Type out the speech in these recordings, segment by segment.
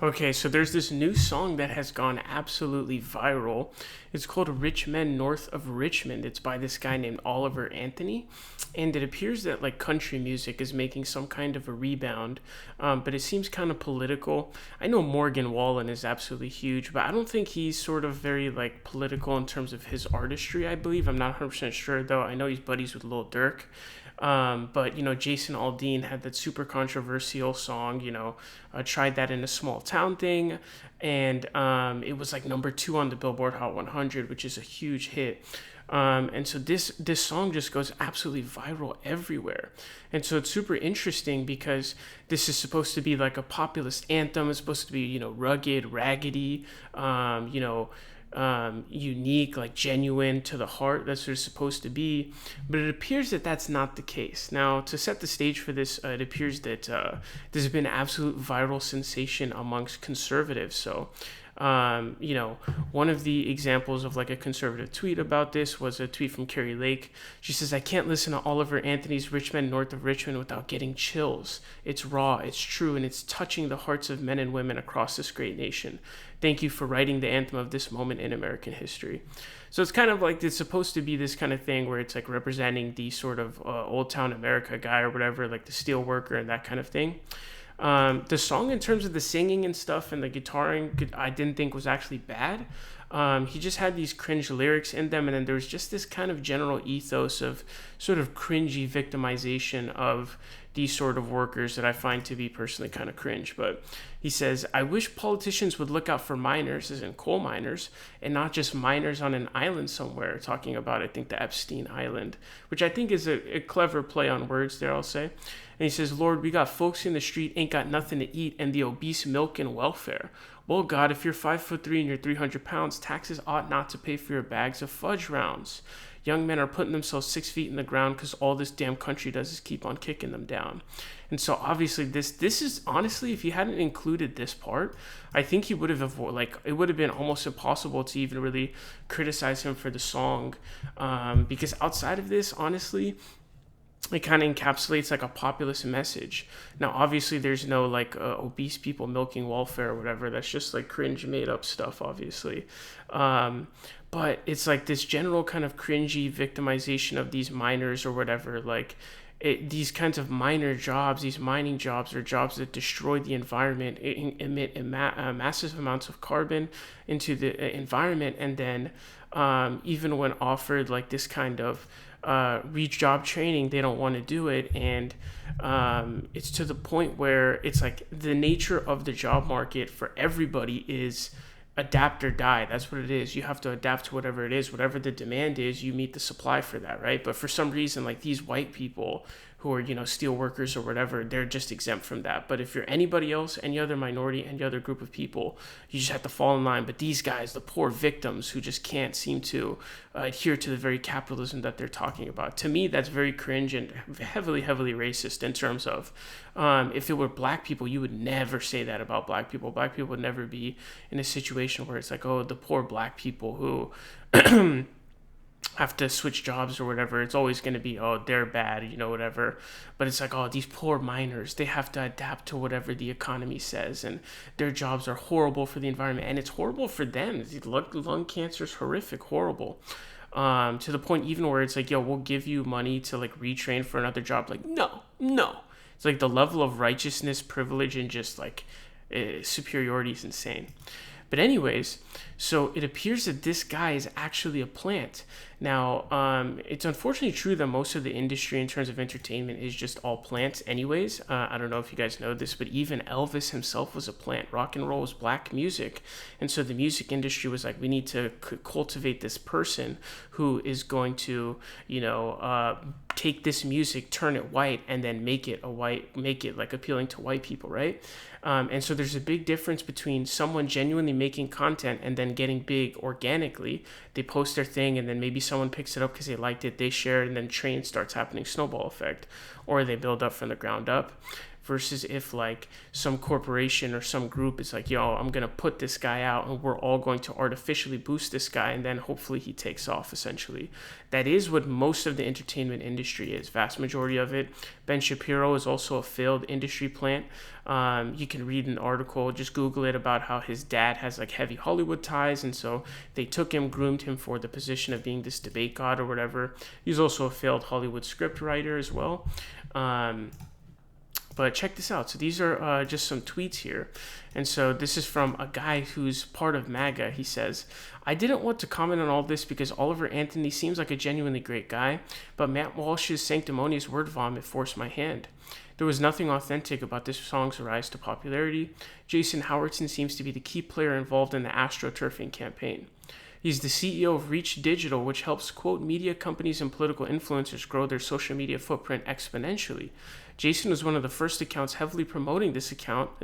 Okay, so there's this new song that has gone absolutely viral. It's called Men North of Richmond. It's by this guy named Oliver Anthony. And it appears that like country music is making some kind of a rebound, but it seems kind of political. I know Morgan Wallen is absolutely huge, but I don't think he's sort of very like political in terms of his artistry, I believe. I'm not 100% sure though. I know he's buddies with Lil Durk. But Jason Aldean had that super controversial song. Tried that in a small town thing, and it was like number 2 on the Billboard Hot 100, which is a huge hit. And so this song just goes absolutely viral everywhere, and so it's super interesting because this is supposed to be like a populist anthem. It's supposed to be rugged, raggedy, unique, like genuine to the heart. That's what it's supposed to be, but it appears that that's not the case. Now, to set the stage for this, it appears that this has been an absolute viral sensation amongst conservatives. So one of the examples of like a conservative tweet about this was a tweet from Kari Lake. She says, "I can't listen to Oliver Anthony's Men North of Richmond without getting chills. It's raw, it's true, and it's touching the hearts of men and women across this great nation. Thank you for writing the anthem of this moment in American history." So it's kind of like it's supposed to be this kind of thing where it's like representing the sort of old town America guy or whatever, like the steel worker and that kind of thing. The song, in terms of the singing and stuff and the guitaring, I didn't think was actually bad. He just had these cringe lyrics in them, and then there was just this kind of general ethos of sort of cringy victimization of these sort of workers that I find to be personally kind of cringe. But he says, "I wish politicians would look out for miners, as in coal miners, and not just miners on an island somewhere," talking about, I think, the Epstein Island, which I think is a clever play on words there, I'll say. And he says, "Lord, we got folks in the street ain't got nothing to eat, and the obese milk and welfare. Well, God, if you're 5'3" and you're 300 pounds, taxes ought not to pay for your bags of fudge rounds. Young men are putting themselves 6 feet in the ground because all this damn country does is keep on kicking them down." And so obviously this is honestly, if he hadn't included this part, I think he would have it would have been almost impossible to even really criticize him for the song, because outside of this, honestly, it kind of encapsulates like a populist message. Now, obviously, there's no like obese people milking welfare or whatever. That's just like cringe made up stuff, obviously. But it's like this general kind of cringy victimization of these miners or whatever. Like these kinds of miner jobs, these mining jobs, are jobs that destroy the environment, emit massive amounts of carbon into the environment, and then even when offered like this kind of job training, they don't want to do it. And it's to the point where it's like the nature of the job market for everybody is adapt or die. That's what it is. You have to adapt to whatever it is. Whatever the demand is, you meet the supply for that, right? But for some reason, like these white people who are steel workers or whatever, they're just exempt from that. But if you're anybody else, any other minority, any other group of people, you just have to fall in line. But these guys, the poor victims who just can't seem to adhere to the very capitalism that they're talking about, to me, that's very cringe and heavily racist. In terms of if it were black people, you would never say that about black people. Black people would never be in a situation where it's like, oh, the poor black people who have to switch jobs or whatever. It's always going to be, oh, they're bad, whatever. But it's like, oh, these poor miners, they have to adapt to whatever the economy says, and their jobs are horrible for the environment, and it's horrible for them. Lung cancer is horrific, horrible. To the point even where it's like, yo, we'll give you money to like retrain for another job. Like, no. It's like the level of righteousness, privilege, and just like superiority is insane. But anyways, so it appears that this guy is actually a plant. Now, it's unfortunately true that most of the industry in terms of entertainment is just all plants anyways. I don't know if you guys know this, but even Elvis himself was a plant. Rock and roll was black music. And so the music industry was like, we need to cultivate this person who is going to, take this music, turn it white, and then make it like appealing to white people, right? And so there's a big difference between someone genuinely making content and then getting big organically. They post their thing, and then maybe someone picks it up because they liked it, they share it, and then train starts happening, snowball effect, or they build up from the ground up, versus if like some corporation or some group is like, yo, I'm gonna put this guy out and we're all going to artificially boost this guy and then hopefully he takes off. Essentially, that is what most of the entertainment industry is, vast majority of it. Ben Shapiro is also a failed industry plant. You can read an article, just Google it, about how his dad has like heavy Hollywood ties, and so they took him, groomed him for the position of being this debate god or whatever. He's also a failed Hollywood script writer as well. But check this out. So these are just some tweets here. And so this is from a guy who's part of MAGA. He says, I didn't want to comment on all this because Oliver Anthony seems like a genuinely great guy, but Matt Walsh's sanctimonious word vomit forced my hand. There was nothing authentic about this song's rise to popularity. James Howerton seems to be the key player involved in the AstroTurf Inc campaign. He's the CEO of Reach Digital, which helps, quote, media companies and political influencers grow their social media footprint exponentially. Jason was one of the first accounts heavily promoting this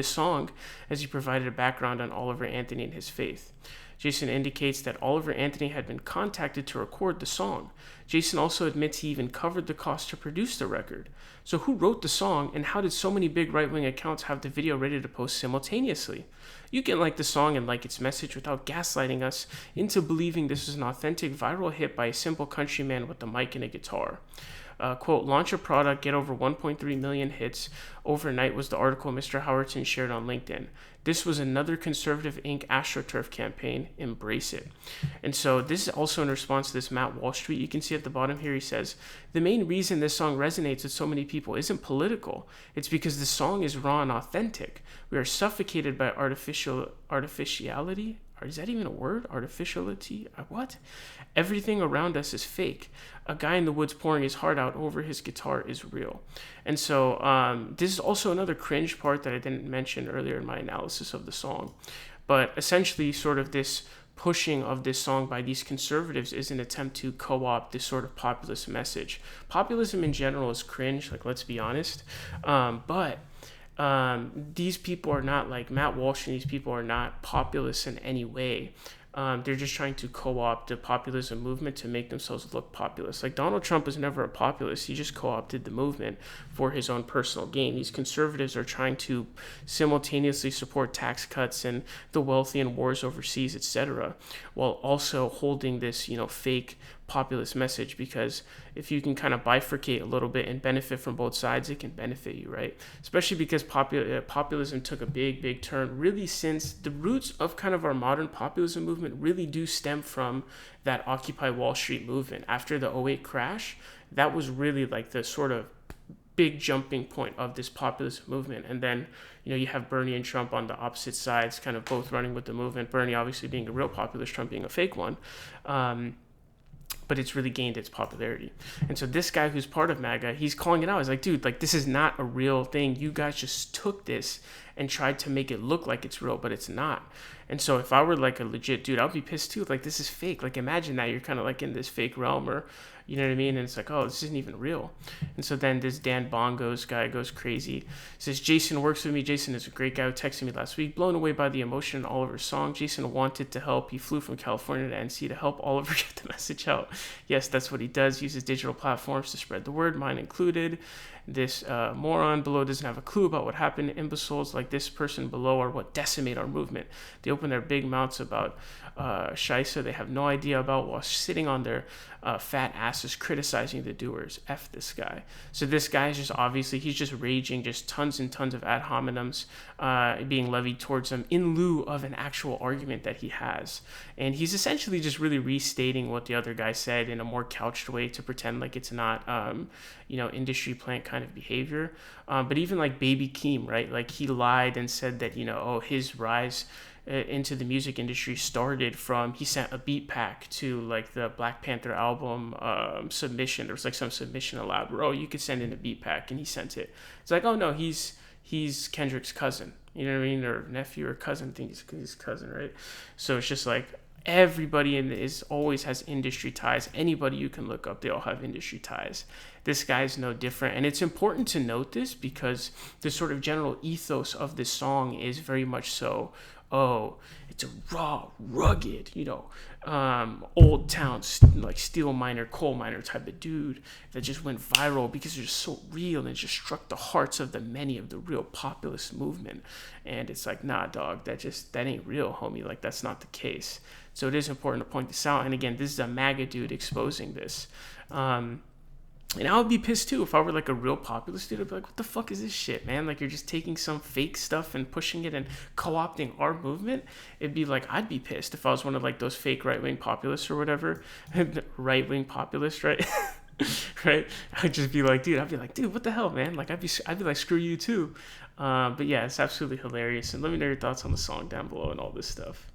song, as he provided a background on Oliver Anthony and his faith. Jason indicates that Oliver Anthony had been contacted to record the song. Jason also admits he even covered the cost to produce the record. So who wrote the song, and how did so many big right-wing accounts have the video ready to post simultaneously? You can like the song and like its message without gaslighting us into believing this is an authentic viral hit by a simple countryman with a mic and a guitar. Quote, launch a product, get over 1.3 million hits overnight was the article Mr. Howerton shared on LinkedIn. This was another Conservative Inc AstroTurf campaign. Embrace it. And so this is also in response to this Matt Walsh tweet. You can see at the bottom here, he says, the main reason this song resonates with so many people isn't political. It's because the song is raw and authentic. We are suffocated by artificiality. Is that even a word? Artificiality? What? Everything around us is fake. A guy in the woods pouring his heart out over his guitar is real. And so this is also another cringe part that I didn't mention earlier in my analysis of the song. But essentially sort of this pushing of this song by these conservatives is an attempt to co-opt this sort of populist message. Populism in general is cringe, like, let's be honest. But these people are not like Matt Walsh, and these people are not populists in any way. They're just trying to co-opt the populism movement to make themselves look populist. Like, Donald Trump was never a populist. He just co-opted the movement for his own personal gain. These conservatives are trying to simultaneously support tax cuts and the wealthy and wars overseas, etc., while also holding this, fake populist message, because if you can kind of bifurcate a little bit and benefit from both sides, it can benefit you, right? Especially because populism took a big turn really since the roots of kind of our modern populism movement really do stem from that Occupy Wall Street movement. After the '08 crash, that was really like the sort of big jumping point of this populist movement. And then, you have Bernie and Trump on the opposite sides, kind of both running with the movement. Bernie obviously being a real populist, Trump being a fake one. But it's really gained its popularity. And so this guy who's part of MAGA, he's calling it out. He's like, dude, like, this is not a real thing. You guys just took this and tried to make it look like it's real, but it's not. And so if I were like a legit dude, I'd be pissed too. Like, this is fake. Like, imagine that you're kind of like in this fake realm, or, you know what I mean? And it's like, oh, this isn't even real. And so then this Dan Bongos guy goes crazy. He says, Jason works with me. Jason is a great guy who texted me last week, blown away by the emotion in Oliver's song. Jason wanted to help. He flew from California to NC to help Oliver get the message out. Yes, that's what he does. Uses digital platforms to spread the word, mine included. This moron below doesn't have a clue about what happened. Imbeciles like this person below are what decimate our movement. They open their big mouths about Shaisa they have no idea about, while sitting on their fat asses criticizing the doers. F this guy. So this guy is just obviously, he's just raging, just tons and tons of ad hominems being levied towards him in lieu of an actual argument that he has. And he's essentially just really restating what the other guy said in a more couched way to pretend like it's not, industry plant kind of behavior. But even like Baby Keem, right? Like, he lied and said that, his rise into the music industry started from, he sent a beat pack to like the Black Panther album submission. There was like some submission allowed where, you could send in a beat pack, and he sent it. It's like, oh no, he's Kendrick's cousin, you know what I mean, or nephew or cousin. I think he's his cousin, right? So it's just like, everybody in this always has industry ties. Anybody you can look up, they all have industry ties. this guy's no different. And it's important to note this because the sort of general ethos of this song is very much so, oh, it's a raw, rugged, old town, like steel miner, coal miner type of dude that just went viral because it's just so real and it just struck the hearts of the many of the real populist movement. And it's like, nah, dog, that ain't real, homie. Like, that's not the case. So it is important to point this out. And again, this is a MAGA dude exposing this. And I would be pissed too if I were like a real populist dude. I'd be like, what the fuck is this shit, man? Like, you're just taking some fake stuff and pushing it and co-opting our movement. It'd be like, I'd be pissed if I was one of like those fake right-wing populists or whatever. Right-wing populist, right? Right? I'd just be like, dude, what the hell, man? Like, I'd be like, screw you too. But yeah, it's absolutely hilarious. And let me know your thoughts on the song down below and all this stuff.